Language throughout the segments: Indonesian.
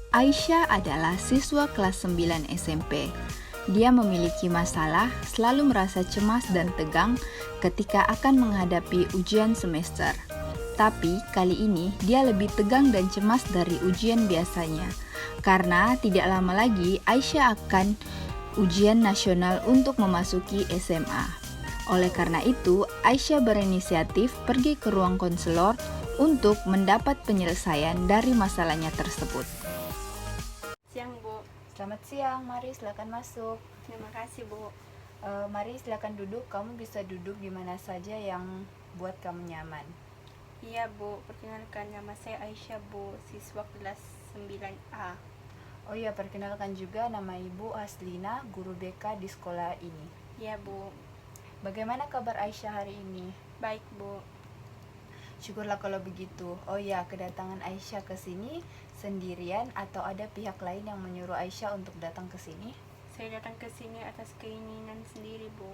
Aisyah adalah siswa kelas 9 SMP. Dia memiliki masalah, selalu merasa cemas dan tegang ketika akan menghadapi ujian semester. Tapi kali ini dia lebih tegang dan cemas dari ujian biasanya. Karena tidak lama lagi Aisyah akan ujian nasional untuk memasuki SMA. Oleh karena itu, Aisyah berinisiatif pergi ke ruang konselor untuk mendapat penyelesaian dari masalahnya tersebut. Siang, Bu. Selamat siang, mari silakan masuk. Terima kasih, Bu. Mari silakan duduk, kamu bisa duduk di mana saja yang buat kamu nyaman. Iya, Bu. Perkenalkan, nama saya Aisyah, Bu, siswa kelas 9A. Oh iya, perkenalkan juga nama Ibu Aslina, guru BK di sekolah ini. Iya, Bu. Bagaimana kabar Aisyah hari ini? Baik, Bu. Syukurlah kalau begitu. Oh iya, kedatangan Aisyah ke sini sendirian atau ada pihak lain yang menyuruh Aisyah untuk datang ke sini? Saya datang ke sini atas keinginan sendiri, Bu.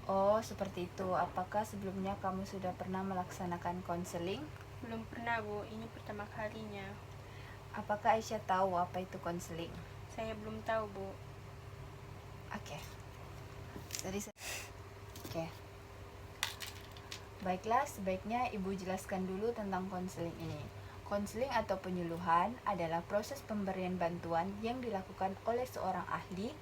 Oh, seperti itu. Apakah sebelumnya kamu sudah pernah melaksanakan konseling? Belum pernah, Bu. Ini pertama kalinya. Apakah Aisyah tahu apa itu konseling? Saya belum tahu, Bu. Oke. Oke. Baiklah, sebaiknya Ibu jelaskan dulu tentang konseling ini. Konseling atau penyuluhan adalah proses pemberian bantuan yang dilakukan oleh seorang ahli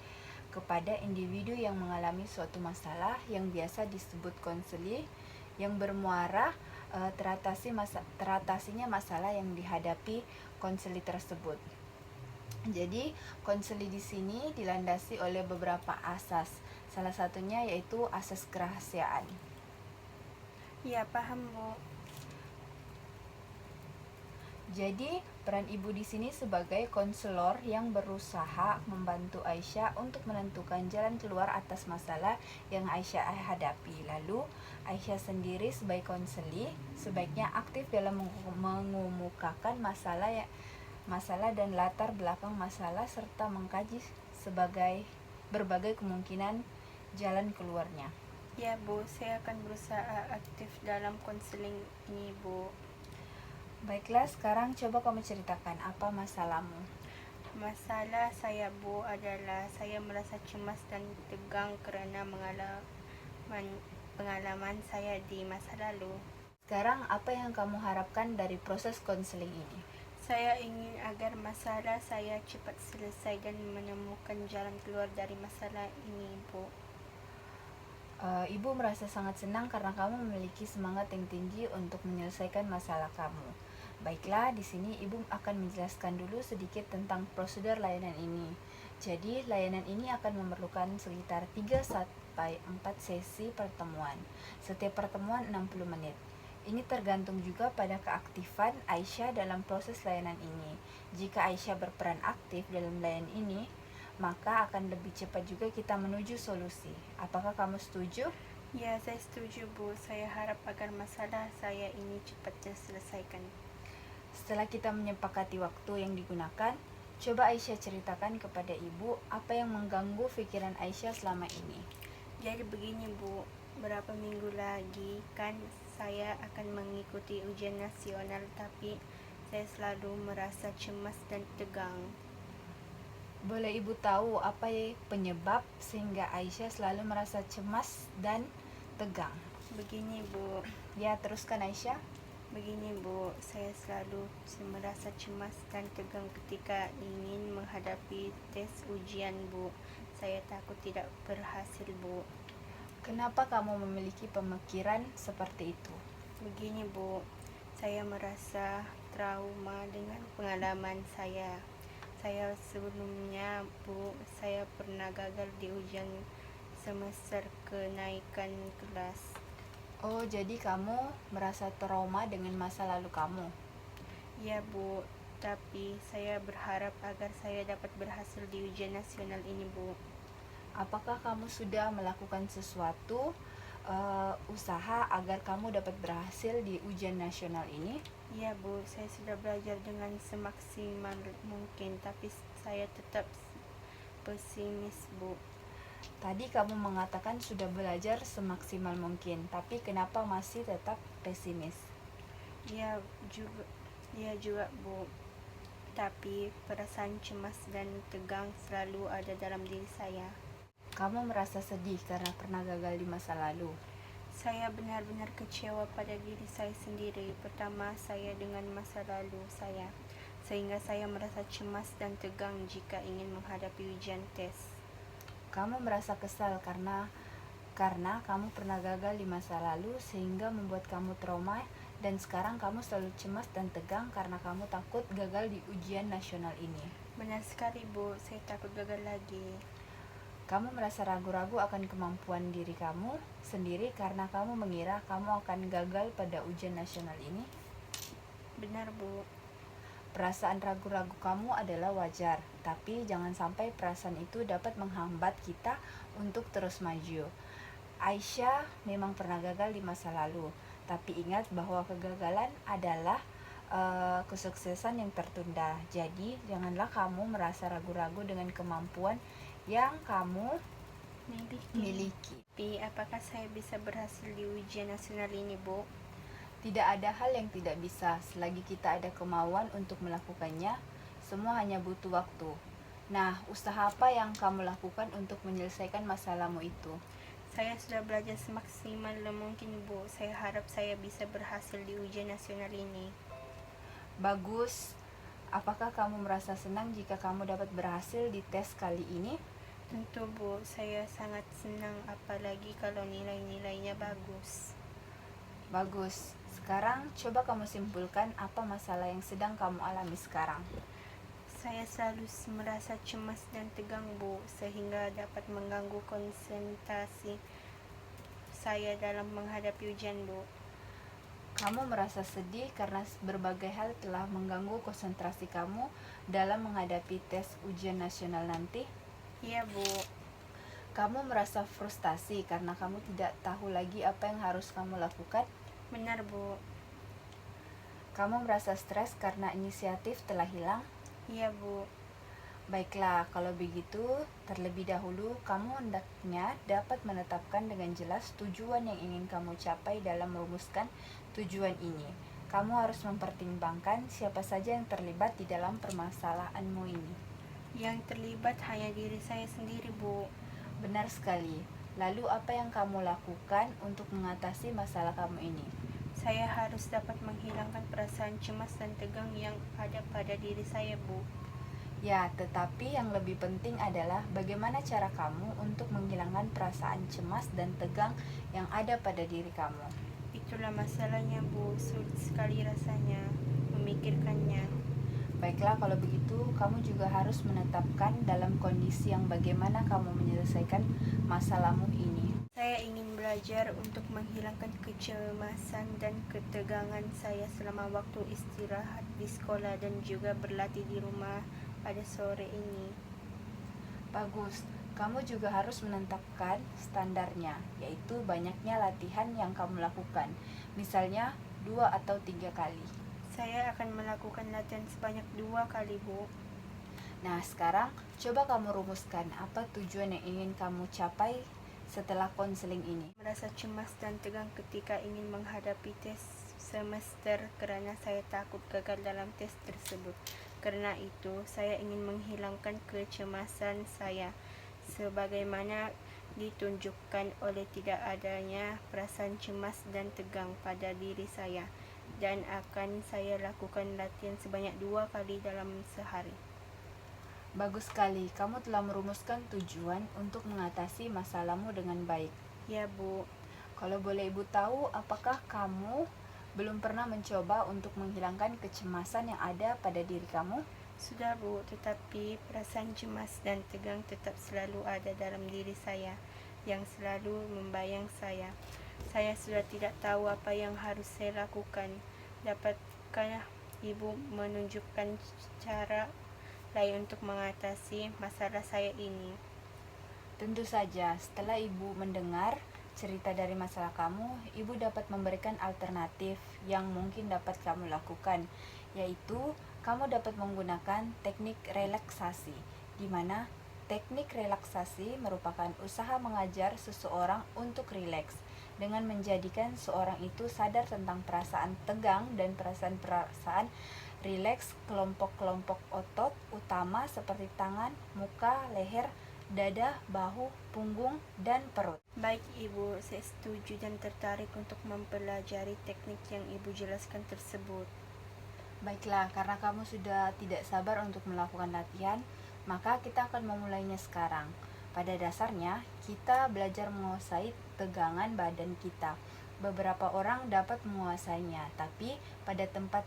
kepada individu yang mengalami suatu masalah yang biasa disebut konseli, yang bermuara teratasinya masalah yang dihadapi konseli tersebut. Jadi, konseli di sini dilandasi oleh beberapa asas. Salah satunya yaitu asas kerahasiaan. Iya, paham, Bu. Jadi, peran Ibu di sini sebagai konselor yang berusaha membantu Aisyah untuk menentukan jalan keluar atas masalah yang Aisyah hadapi. Lalu, Aisyah sendiri sebagai konseli sebaiknya aktif dalam mengemukakan masalah dan latar belakang masalah serta mengkaji sebagai berbagai kemungkinan jalan keluarnya. Ya, Bu. Saya akan berusaha aktif dalam konseling ini, Bu. Baiklah, sekarang coba kamu ceritakan apa masalahmu. Masalah saya, Bu, adalah saya merasa cemas dan tegang karena pengalaman saya di masa lalu. Sekarang apa yang kamu harapkan dari proses konseling ini? Saya ingin agar masalah saya cepat selesai dan menemukan jalan keluar dari masalah ini, Bu. Ibu merasa sangat senang karena kamu memiliki semangat yang tinggi untuk menyelesaikan masalah kamu. Baiklah, di sini Ibu akan menjelaskan dulu sedikit tentang prosedur layanan ini. Jadi, layanan ini akan memerlukan sekitar 3-4 sesi pertemuan. Setiap pertemuan 60 menit. Ini tergantung juga pada keaktifan Aisyah dalam proses layanan ini. Jika Aisyah berperan aktif dalam layanan ini, maka akan lebih cepat juga kita menuju solusi. Apakah kamu setuju? Ya, saya setuju, Bu. Saya harap agar masalah saya ini cepat diselesaikan. Setelah kita menyepakati waktu yang digunakan, coba Aisyah ceritakan kepada Ibu apa yang mengganggu pikiran Aisyah selama ini. Jadi begini, Bu. Berapa minggu lagi kan saya akan mengikuti ujian nasional, tapi saya selalu merasa cemas dan tegang. Boleh Ibu tahu apa penyebab sehingga Aisyah selalu merasa cemas dan tegang? Begini, Bu. Ya, teruskan Aisyah. Begini, Bu, saya selalu merasa cemas dan tegang ketika ingin menghadapi tes ujian, Bu. Saya takut tidak berhasil, Bu. Kenapa kamu memiliki pemikiran seperti itu? Begini, Bu, saya merasa trauma dengan pengalaman saya. Saya sebelumnya, Bu, saya pernah gagal di ujian semester kenaikan kelas. Oh, jadi kamu merasa trauma dengan masa lalu kamu? Ya, Bu, tapi saya berharap agar saya dapat berhasil di ujian nasional ini, Bu. Apakah kamu sudah melakukan sesuatu usaha agar kamu dapat berhasil di ujian nasional ini? Ya, Bu, saya sudah belajar dengan semaksimal mungkin, tapi saya tetap pesimis, Bu. Tadi kamu mengatakan sudah belajar semaksimal mungkin, tapi kenapa masih tetap pesimis? Ya, juga Iya juga, Bu. Tapi perasaan cemas dan tegang selalu ada dalam diri saya. Kamu merasa sedih karena pernah gagal di masa lalu. Saya benar-benar kecewa pada diri saya sendiri. Pertama, saya dengan masa lalu saya, sehingga saya merasa cemas dan tegang jika ingin menghadapi ujian tes. Kamu merasa kesal karena kamu pernah gagal di masa lalu sehingga membuat kamu trauma, dan sekarang kamu selalu cemas dan tegang karena kamu takut gagal di ujian nasional ini. Benar sekali, Bu. Saya takut gagal lagi. Kamu merasa ragu-ragu akan kemampuan diri kamu sendiri karena kamu mengira kamu akan gagal pada ujian nasional ini. Benar, Bu. Perasaan ragu-ragu kamu adalah wajar, tapi jangan sampai perasaan itu dapat menghambat kita untuk terus maju. Aisyah memang pernah gagal di masa lalu, tapi ingat bahwa kegagalan adalah kesuksesan yang tertunda. Jadi, janganlah kamu merasa ragu-ragu dengan kemampuan yang kamu miliki. Tapi apakah saya bisa berhasil di ujian nasional ini, Bu? Tidak ada hal yang tidak bisa selagi kita ada kemauan untuk melakukannya. Semua hanya butuh waktu. Nah, usaha apa yang kamu lakukan untuk menyelesaikan masalahmu itu? Saya sudah belajar semaksimal mungkin, Bu. Saya harap saya bisa berhasil di ujian nasional ini. Bagus. Apakah kamu merasa senang jika kamu dapat berhasil di tes kali ini? Tentu, Bu. Saya sangat senang, apalagi kalau nilai-nilainya bagus. Bagus. Sekarang coba kamu simpulkan apa masalah yang sedang kamu alami sekarang. Saya selalu merasa cemas dan tegang, Bu, sehingga dapat mengganggu konsentrasi saya dalam menghadapi ujian, Bu. Kamu merasa sedih karena berbagai hal telah mengganggu konsentrasi kamu dalam menghadapi tes ujian nasional nanti? Iya, Bu. Kamu merasa frustasi karena kamu tidak tahu lagi apa yang harus kamu lakukan? Benar, Bu. Kamu merasa stres karena inisiatif telah hilang? Iya, Bu. Baiklah, kalau begitu, terlebih dahulu kamu hendaknya dapat menetapkan dengan jelas tujuan yang ingin kamu capai dalam merumuskan tujuan ini. Kamu harus mempertimbangkan siapa saja yang terlibat di dalam permasalahanmu ini. Yang terlibat hanya diri saya sendiri, Bu. Benar sekali. Lalu apa yang kamu lakukan untuk mengatasi masalah kamu ini? Saya harus dapat menghilangkan perasaan cemas dan tegang yang ada pada diri saya, Bu. Ya, tetapi yang lebih penting adalah bagaimana cara kamu untuk menghilangkan perasaan cemas dan tegang yang ada pada diri kamu. Itulah masalahnya, Bu. Sulit sekali rasanya memikirkannya. Baiklah, kalau begitu kamu juga harus menetapkan dalam kondisi yang bagaimana kamu menyelesaikan masalahmu ini. Saya ingin belajar untuk menghilangkan kecemasan dan ketegangan saya selama waktu istirahat di sekolah dan juga berlatih di rumah pada sore ini. Bagus, kamu juga harus menetapkan standarnya, yaitu banyaknya latihan yang kamu lakukan. Misalnya 2 atau 3 kali. Saya akan melakukan latihan sebanyak 2 kali, Bu. Nah, sekarang coba kamu rumuskan apa tujuan yang ingin kamu capai setelah konseling ini. Merasa cemas dan tegang ketika ingin menghadapi tes semester karena saya takut gagal dalam tes tersebut. Karena itu, saya ingin menghilangkan kecemasan saya sebagaimana ditunjukkan oleh tidak adanya perasaan cemas dan tegang pada diri saya, dan akan saya lakukan latihan sebanyak 2 kali dalam sehari. Bagus sekali, kamu telah merumuskan tujuan untuk mengatasi masalahmu dengan baik. Ya, Bu. Kalau boleh Ibu tahu, apakah kamu belum pernah mencoba untuk menghilangkan kecemasan yang ada pada diri kamu? Sudah, Bu, tetapi perasaan cemas dan tegang tetap selalu ada dalam diri saya, yang selalu membayang saya. Saya sudah tidak tahu apa yang harus saya lakukan. Dapatkah Ibu menunjukkan cara lain untuk mengatasi masalah saya ini? Tentu saja, setelah Ibu mendengar cerita dari masalah kamu, Ibu dapat memberikan alternatif yang mungkin dapat kamu lakukan, yaitu kamu dapat menggunakan teknik relaksasi, di mana teknik relaksasi merupakan usaha mengajar seseorang untuk rileks. dengan menjadikan seorang itu sadar tentang perasaan tegang dan perasaan-perasaan rileks kelompok-kelompok otot utama seperti tangan, muka, leher, dada, bahu, punggung, dan perut. Baik Ibu, saya setuju dan tertarik untuk mempelajari teknik yang Ibu jelaskan tersebut. Baiklah, karena kamu sudah tidak sabar untuk melakukan latihan, maka kita akan memulainya sekarang. Pada dasarnya, kita belajar menguasai tegangan badan kita. Beberapa orang dapat menguasainya, tapi pada tempat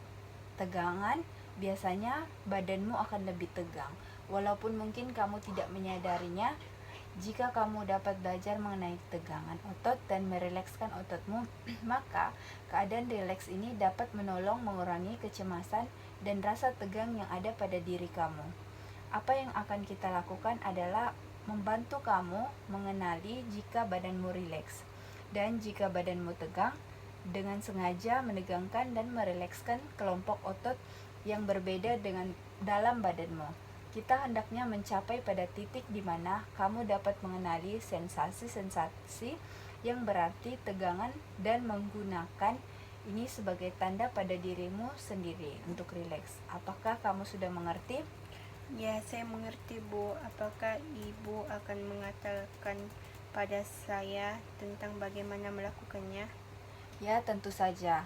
tegangan, biasanya badanmu akan lebih tegang. Walaupun mungkin kamu tidak menyadarinya, jika kamu dapat belajar mengenai tegangan otot dan merilekskan ototmu, maka keadaan rileks ini dapat menolong mengurangi kecemasan dan rasa tegang yang ada pada diri kamu. Apa yang akan kita lakukan adalah membantu kamu mengenali jika badanmu rileks. Dan jika badanmu tegang, dengan sengaja menegangkan dan merilekskan kelompok otot yang berbeda dengan dalam badanmu. Kita hendaknya mencapai pada titik di mana kamu dapat mengenali sensasi-sensasi yang berarti tegangan dan menggunakan ini sebagai tanda pada dirimu sendiri untuk rileks. Apakah kamu sudah mengerti? Ya, saya mengerti Bu. Apakah Ibu akan mengatakan pada saya tentang bagaimana melakukannya? Ya, tentu saja.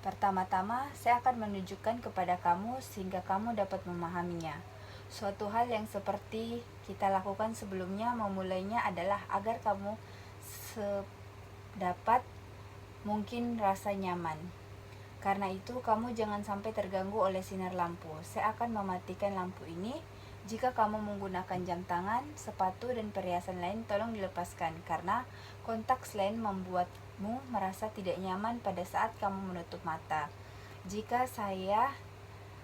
Pertama-tama, saya akan menunjukkan kepada kamu sehingga kamu dapat memahaminya. Suatu hal yang seperti kita lakukan sebelumnya memulainya adalah agar kamu sedapat mungkin rasa nyaman. Karena itu, kamu jangan sampai terganggu oleh sinar lampu. Saya akan mematikan lampu ini. Jika kamu menggunakan jam tangan, sepatu, dan perhiasan lain, tolong dilepaskan karena kontak lens membuatmu merasa tidak nyaman pada saat kamu menutup mata. Jika saya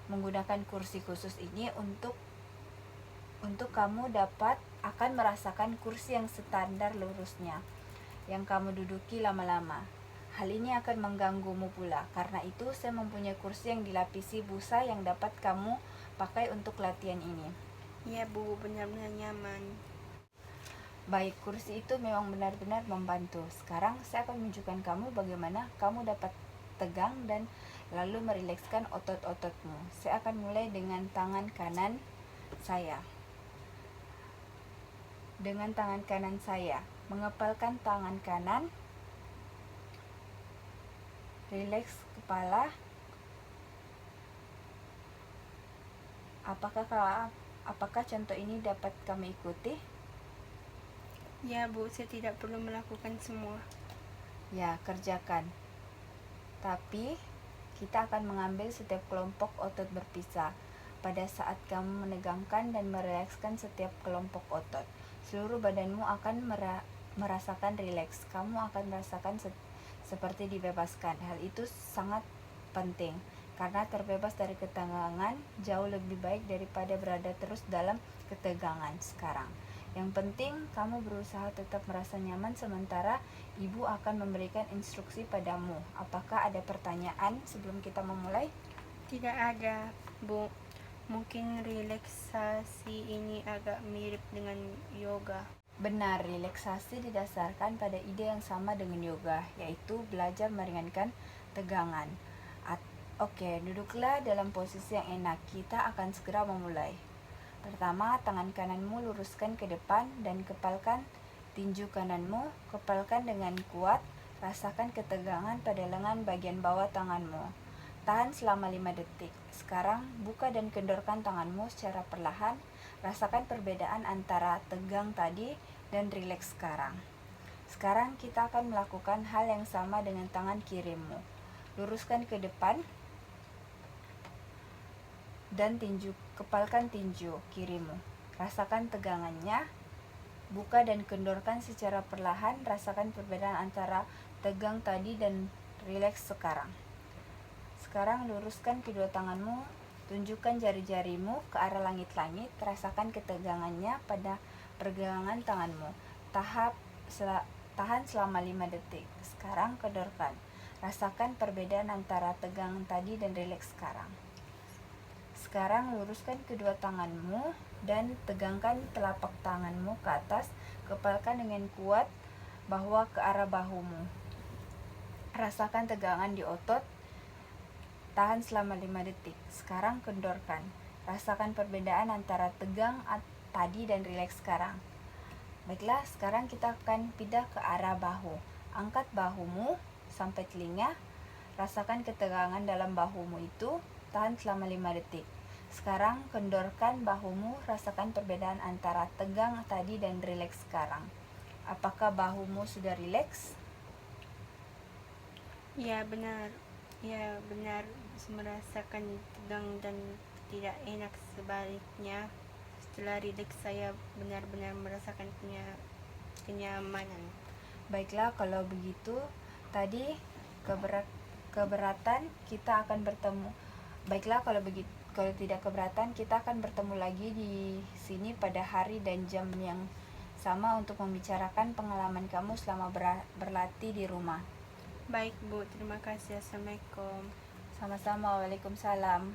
menggunakan kursi khusus ini untuk kamu akan merasakan kursi yang standar lurusnya yang kamu duduki lama-lama. Hal ini akan mengganggumu pula. Karena itu, saya mempunyai kursi yang dilapisi busa yang dapat kamu pakai untuk latihan ini. Ya Bu, benar-benar nyaman. Baik, kursi itu memang benar-benar membantu. Sekarang saya akan menunjukkan kamu bagaimana kamu dapat tegang dan lalu merilekskan otot-ototmu. Saya akan mulai dengan tangan kanan saya. Dengan tangan kanan saya, mengepalkan tangan kanan, rileks kepala. Apakah contoh ini dapat kami ikuti? Ya Bu, saya tidak perlu melakukan semua. Ya, kerjakan. Tapi, kita akan mengambil setiap kelompok otot berpisah. Pada saat kamu menegangkan dan merilekskan setiap kelompok otot, seluruh badanmu akan merasakan rileks. Kamu akan merasakan seperti dibebaskan. Hal itu sangat penting. Karena terbebas dari ketegangan jauh lebih baik daripada berada terus dalam ketegangan sekarang. Yang penting kamu berusaha tetap merasa nyaman sementara ibu akan memberikan instruksi padamu. Apakah ada pertanyaan sebelum kita memulai? Tidak ada Bu. Mungkin relaksasi ini agak mirip dengan yoga. Benar, relaksasi didasarkan pada ide yang sama dengan yoga, yaitu belajar meringankan tegangan. Oke, duduklah dalam posisi yang enak. Kita akan segera memulai. Pertama, tangan kananmu luruskan ke depan dan kepalkan tinju kananmu. Kepalkan dengan kuat. Rasakan ketegangan pada lengan bagian bawah tanganmu. Tahan selama 5 detik. Sekarang, buka dan kendorkan tanganmu secara perlahan. Rasakan perbedaan antara tegang tadi dan rileks sekarang. Sekarang kita akan melakukan hal yang sama dengan tangan kirimu. Luruskan ke depan dan kepalkan tinju kirimu. Rasakan tegangannya. Buka dan kendorkan secara perlahan. Rasakan perbedaan antara tegang tadi dan rileks sekarang. Sekarang luruskan kedua tanganmu. Tunjukkan jari-jarimu ke arah langit-langit. Rasakan ketegangannya pada pergelangan tanganmu. Tahan selama 5 detik. Sekarang kendorkan. Rasakan perbedaan antara tegang tadi dan rileks sekarang. Sekarang luruskan kedua tanganmu dan tegangkan telapak tanganmu ke atas. Kepalkan dengan kuat. bahwa ke arah bahumu. Rasakan tegangan di otot. Tahan selama 5 detik. Sekarang kendorkan. Rasakan perbedaan antara tegang tadi dan rileks sekarang. Baiklah, sekarang kita akan pindah ke arah bahu. Angkat bahumu sampai telinga. Rasakan ketegangan dalam bahumu itu. Tahan selama 5 detik. Sekarang kendorkan bahumu. Rasakan perbedaan antara tegang tadi dan rileks sekarang. Apakah bahumu sudah rileks? Ya benar, merasakan tegang dan tidak enak. Sebaliknya, setelah rileks saya benar-benar merasakan kenyamanan. Baiklah, kalau begitu tadi keberatan kita akan bertemu. Baiklah, kalau tidak keberatan kita akan bertemu lagi di sini pada hari dan jam yang sama untuk membicarakan pengalaman kamu selama berlatih di rumah. Baik Bu, terima kasih. Assalamualaikum. Sama-sama, waalaikumsalam.